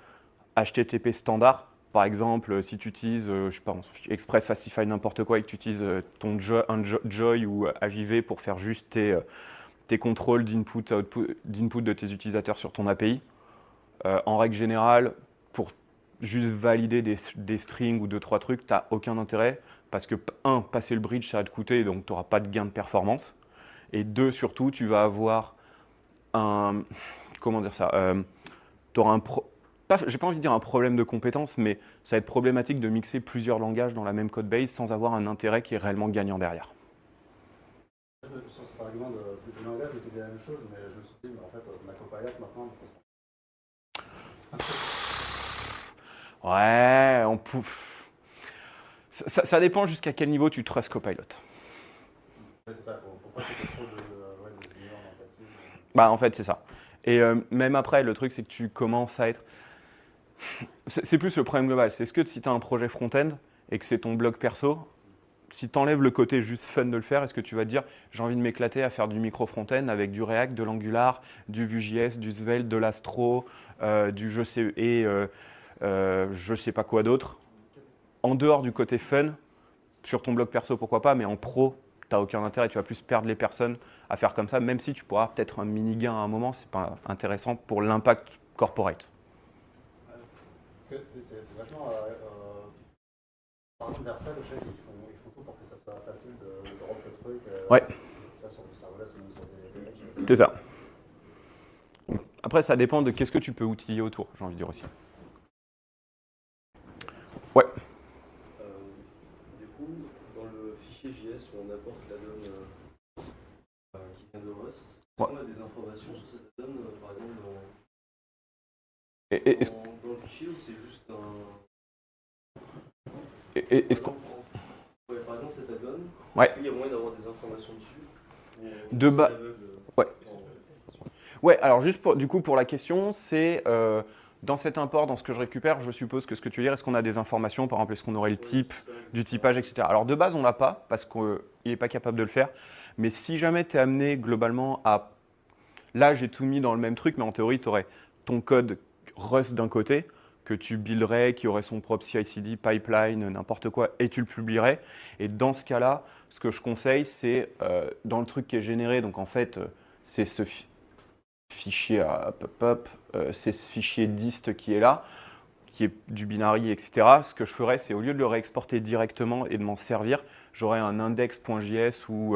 HTTP standard, par exemple, si tu utilises, je sais pas, Express, Facify, n'importe quoi, et que tu utilises un Joy ou AJV pour faire juste tes contrôles d'input de tes utilisateurs sur ton API, en règle générale, pour juste valider des strings ou 2-3 trucs, tu n'as aucun intérêt parce que, un, passer le bridge, ça va te coûter, donc tu n'auras pas de gain de performance. Et deux, surtout, tu vas avoir un... Comment dire ça tu auras j'ai pas envie de dire un problème de compétence, mais ça va être problématique de mixer plusieurs langages dans la même code base sans avoir un intérêt qui est réellement gagnant derrière. Sur cet argument de langage, je te dis la même chose, mais je me suis dit, mais en fait, on a Copilot maintenant, donc Ouais, ça dépend jusqu'à quel niveau tu trust Copilot. ouais, c'est ça, faut pas qu'il y ait trop ouais, de juniors d'empathie. Bah, en fait, c'est ça. Et même après, le truc, c'est que tu commences à être. C'est plus le problème global. C'est ce que si tu as un projet front-end et que c'est ton blog perso, si tu enlèves le côté juste fun de le faire, est-ce que tu vas te dire j'ai envie de m'éclater à faire du micro front-end avec du React, de l'Angular, du Vue.js, du Svelte, de l'Astro, du je sais et je sais pas quoi d'autre. En dehors du côté fun, sur ton blog perso pourquoi pas, mais en pro, tu n'as aucun intérêt, tu vas plus perdre les personnes à faire comme ça, même si tu pourras peut-être un mini gain à un moment, c'est pas intéressant pour l'impact corporate. C'est vachement. Par exemple, Vercel, je sais qu'ils font tout pour que ça soit facile de drop le truc. Ouais. Ça, sur le serverless, sur des C'est ça. Après, ça dépend de qu'est-ce que tu peux outiller autour, j'ai envie de dire aussi. Ouais. Du coup, dans le fichier JS où on apporte la donne qui vient de Rust, est-ce qu'on a des informations sur cette donne, par exemple, dans le fichier ou c'est juste un. Par exemple, cette add-on, est-ce qu'il y a moyen d'avoir des informations dessus Ouais. Ouais, alors juste du coup pour la question, c'est dans cet import, dans ce que je récupère, je suppose que ce que tu veux dire, est-ce qu'on a des informations, par exemple, est-ce qu'on aurait le type du typage, etc. Alors de base, on l'a pas, parce qu'il n'est pas capable de le faire, mais si jamais tu es amené globalement à. Là, j'ai tout mis dans le même truc, mais en théorie, tu aurais ton code Rust d'un côté, que tu builderais, qui aurait son propre CI/CD, pipeline, n'importe quoi, et tu le publierais. Et dans ce cas-là, ce que je conseille, c'est dans le truc qui est généré, donc en fait, c'est ce fichier, c'est ce fichier dist qui est là, qui est du binary, etc. Ce que je ferais, c'est au lieu de le réexporter directement et de m'en servir, j'aurais un index.js ou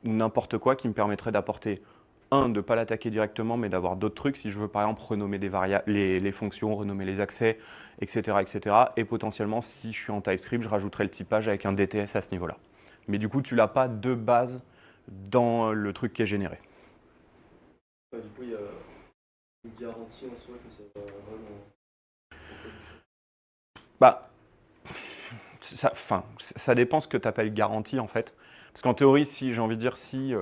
n'importe quoi qui me permettrait d'apporter de ne pas l'attaquer directement, mais d'avoir d'autres trucs. Si je veux, par exemple, renommer les fonctions, renommer les accès, etc., etc. Et potentiellement, si je suis en TypeScript, je rajouterai le typage avec un DTS à ce niveau-là. Mais du coup, tu ne l'as pas de base dans le truc qui est généré. Du coup, il y a une garantie en soi que ça va vraiment en production. Bah, ça dépend ce que tu appelles garantie, en fait. Parce qu'en théorie, si j'ai envie de dire, si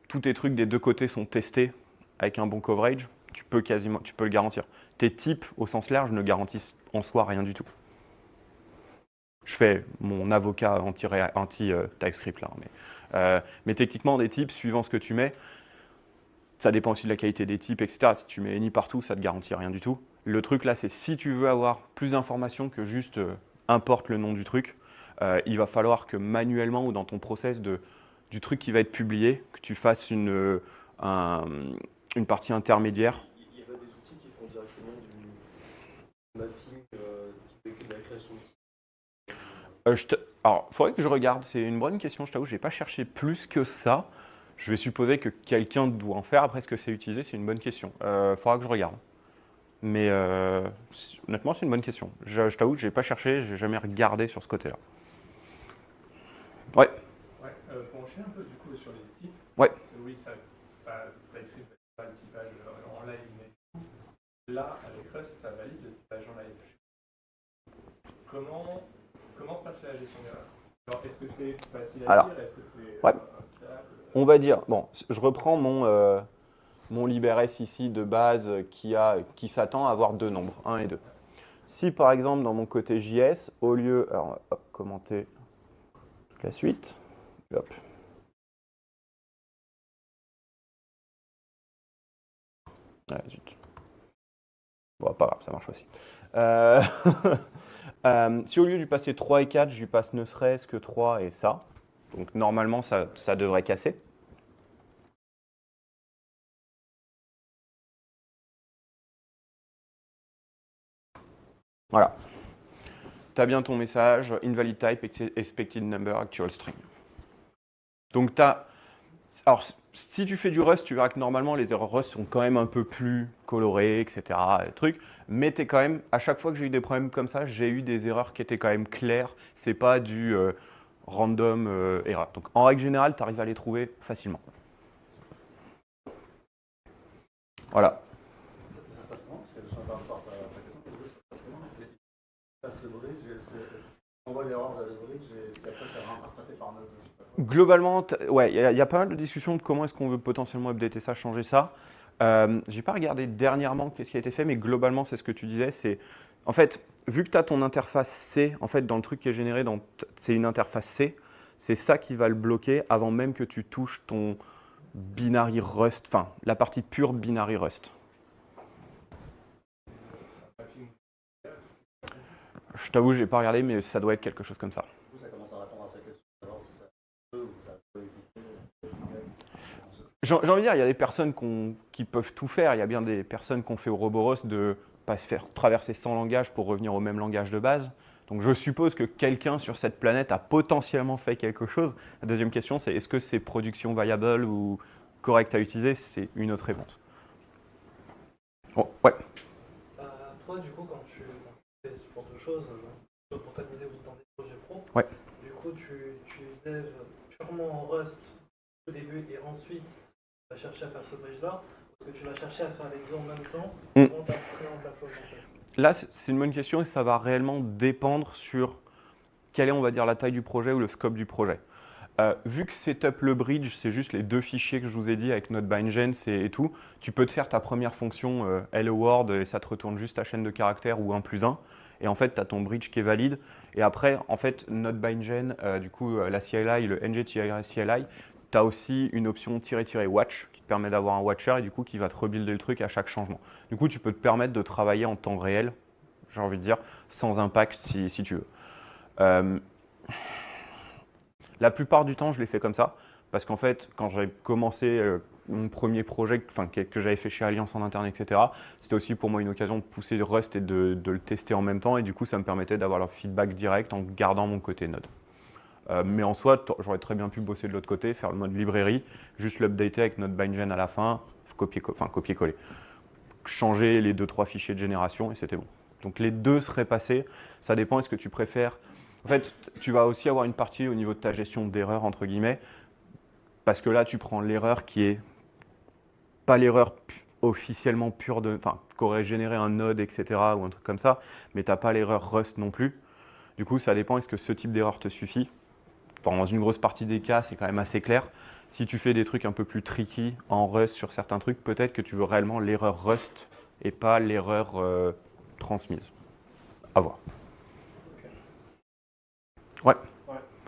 tous tes trucs des deux côtés sont testés avec un bon coverage, tu peux le garantir. Tes types, au sens large, ne garantissent en soi rien du tout. Je fais mon avocat anti-TypeScript là. Mais techniquement, des types, suivant ce que tu mets, ça dépend aussi de la qualité des types, etc. Si tu mets any partout, ça ne te garantit rien du tout. Le truc là, c'est si tu veux avoir plus d'informations que juste importe le nom du truc, il va falloir que manuellement ou dans ton process du truc qui va être publié, que tu fasses une partie intermédiaire. Il y a pas des outils qui font directement du mapping qui fait de la création de Alors, il faudrait que je regarde, c'est une bonne question, je t'avoue, je n'ai pas cherché plus que ça. Je vais supposer que quelqu'un doit en faire. Après, ce que c'est utilisé, c'est une bonne question. Il faudra que je regarde. Mais honnêtement, c'est une bonne question. Je t'avoue que je n'ai pas cherché, je n'ai jamais regardé sur ce côté-là. Ouais. Ouais, pour enchaîner un peu du coup sur les types. Ouais. Oui, ça, TypeScript pas le typage en live, mais du coup, là, avec Rust, ça valide le typage en live. Comment se passe la gestion d'erreur? Est-ce que c'est facile à lire? Est-ce que c'est ouais. On va dire, bon, je reprends mon LibreS ici de base qui s'attend à avoir deux nombres, 1 et 2. Si par exemple dans mon côté JS, au lieu, alors hop, commenter toute la suite, hop. Ah, zut. Bon, pas grave, ça marche aussi. Si au lieu de lui passer 3 et 4, je lui passe ne serait-ce que 3 et ça, donc normalement ça devrait casser. Voilà. Tu as bien ton message, invalid type, expected number, actual string. Donc tu as. Alors, si tu fais du Rust, tu verras que normalement les erreurs Rust sont quand même un peu plus colorées, etc. Mais t'es quand même, à chaque fois que j'ai eu des problèmes comme ça, j'ai eu des erreurs qui étaient quand même claires. C'est pas du random erreur. Donc en règle générale, tu arrives à les trouver facilement. Voilà. Ça se passe comment? Parce que je suis en train de voir sa question. Ça se passe comment? C'est passe le bridge, on voit l'erreur de le bridge et si après c'est réinterprété par Node. Globalement, ouais, il y a pas mal de discussions de comment est-ce qu'on veut potentiellement updater ça, changer ça. J'ai pas regardé dernièrement qu'est-ce qui a été fait, mais globalement, c'est ce que tu disais. C'est en fait, vu que tu as ton interface C, en fait, dans le truc qui est généré, c'est une interface C, c'est ça qui va le bloquer avant même que tu touches ton binary Rust, enfin, la partie pure binary Rust. Je t'avoue, j'ai pas regardé, mais ça doit être quelque chose comme ça. Du coup, ça commence à répondre à sa question. Alors si ça peut ou ça peut exister. J'ai envie de dire, il y a des personnes qui peuvent tout faire. Il y a bien des personnes qui ont fait au Roboros de pas faire traverser 100 langages pour revenir au même langage de base. Donc je suppose que quelqu'un sur cette planète a potentiellement fait quelque chose. La deuxième question, c'est est-ce que c'est production viable ou correct à utiliser? C'est une autre réponse. Oh, ouais. Toi, du coup, quand tu fais ce genre de choses, pour t'amuser ou dans des projets pro, Ouais. du coup, tu dev purement en Rust au début et ensuite tu vas chercher à faire ce bridge-là, parce que tu vas chercher à faire les deux en même temps, comment tu appréhendes la chose en fait? Là, c'est une bonne question et ça va réellement dépendre sur quelle est, on va dire, la taille du projet ou le scope du projet. Vu que setup le bridge, c'est juste les deux fichiers que je vous ai dit avec notre bindgen et tout, tu peux te faire ta première fonction hello world et ça te retourne juste ta chaîne de caractères ou 1+1. Et en fait, tu as ton bridge qui est valide. Et après, en fait, notre bindgen, du coup, la CLI, le ng-CLI, tu as aussi une option --watch qui te permet d'avoir un watcher et du coup qui va te rebuilder le truc à chaque changement. Du coup, tu peux te permettre de travailler en temps réel, j'ai envie de dire, sans impact si tu veux. La plupart du temps, je l'ai fait comme ça, parce qu'en fait, quand j'avais commencé mon premier projet que j'avais fait chez Alliance en interne, etc., c'était aussi pour moi une occasion de pousser Rust et de le tester en même temps, et du coup, ça me permettait d'avoir leur feedback direct en gardant mon côté Node. Mais en soi, j'aurais très bien pu bosser de l'autre côté, faire le mode librairie, juste l'updater avec notre bindgen à la fin, copier-coller. Changer les 2-3 fichiers de génération et c'était bon. Donc les deux seraient passés, ça dépend, est-ce que tu préfères. En fait, tu vas aussi avoir une partie au niveau de ta gestion d'erreur, entre guillemets, parce que là, tu prends l'erreur qui est pas l'erreur officiellement pure qu'aurait généré un node, etc., ou un truc comme ça, mais tu n'as pas l'erreur Rust non plus. Du coup, ça dépend, est-ce que ce type d'erreur te suffit? Dans une grosse partie des cas, c'est quand même assez clair. Si tu fais des trucs un peu plus tricky en Rust sur certains trucs, peut-être que tu veux réellement l'erreur Rust et pas l'erreur transmise. À voir. Ouais.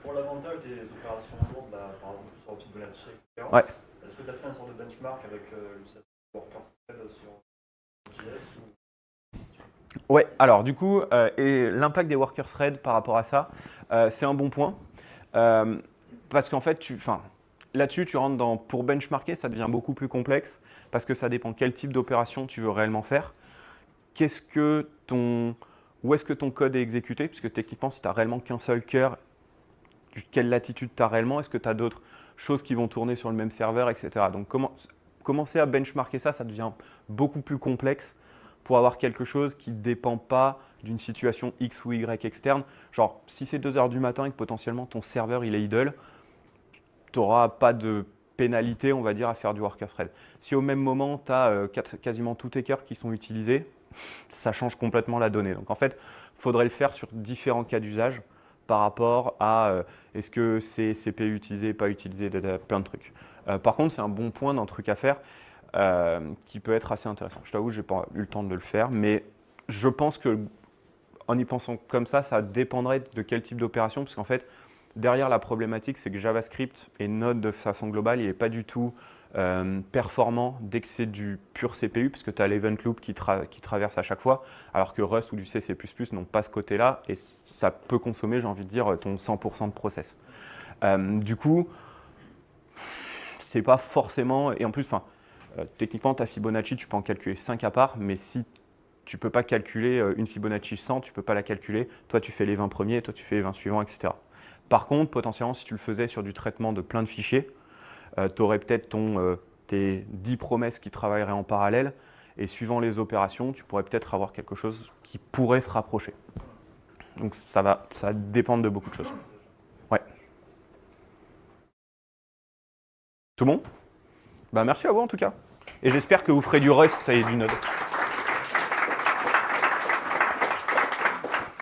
Pour l'avantage des opérations lourdes, là, par exemple sur Fibonacci, etc., Ouais. est-ce que tu as fait une sorte de benchmark avec le worker thread sur JS ou... Ouais, alors du coup, et l'impact des worker threads par rapport à ça, c'est un bon point. Parce qu'en fait, là-dessus, tu rentres pour benchmarker, ça devient beaucoup plus complexe parce que ça dépend quel type d'opération tu veux réellement faire. Où est-ce que ton code est exécuté? Puisque techniquement, si tu n'as réellement qu'un seul cœur, quelle latitude tu as réellement? Est-ce que tu as d'autres choses qui vont tourner sur le même serveur, etc. Donc commencer à benchmarker ça devient beaucoup plus complexe pour avoir quelque chose qui ne dépend pas d'une situation X ou Y externe. Genre, si c'est 2 h du matin et que potentiellement ton serveur il est idle, tu n'auras pas de pénalité, on va dire, à faire du worker thread. Si au même moment, tu as quasiment tous tes cœurs qui sont utilisés, ça change complètement la donnée. Donc en fait, il faudrait le faire sur différents cas d'usage par rapport à est-ce que c'est CPU utilisé, pas utilisé, plein de trucs. Par contre, c'est un bon point d'un truc à faire qui peut être assez intéressant. Je t'avoue, je n'ai pas eu le temps de le faire, mais je pense que en y pensant comme ça dépendrait de quel type d'opération, parce qu'en fait, derrière la problématique, c'est que JavaScript et Node de façon globale, il n'est pas du tout performant dès que c'est du pur CPU, puisque tu as l'event loop qui traverse à chaque fois, alors que Rust ou du C++ n'ont pas ce côté-là, et ça peut consommer, j'ai envie de dire, ton 100% de process. Du coup, c'est pas forcément... Et en plus, techniquement, ta Fibonacci, tu peux en calculer 5 à part, mais si tu ne peux pas calculer une Fibonacci 100, tu ne peux pas la calculer. Toi, tu fais les 20 premiers, toi, tu fais les 20 suivants, etc. Par contre, potentiellement, si tu le faisais sur du traitement de plein de fichiers, tu aurais peut-être tes 10 promesses qui travailleraient en parallèle, et suivant les opérations, tu pourrais peut-être avoir quelque chose qui pourrait se rapprocher. Donc ça va dépendre de beaucoup de choses. Ouais. Tout bon? Merci à vous en tout cas. et j'espère que vous ferez du Rust et du Node.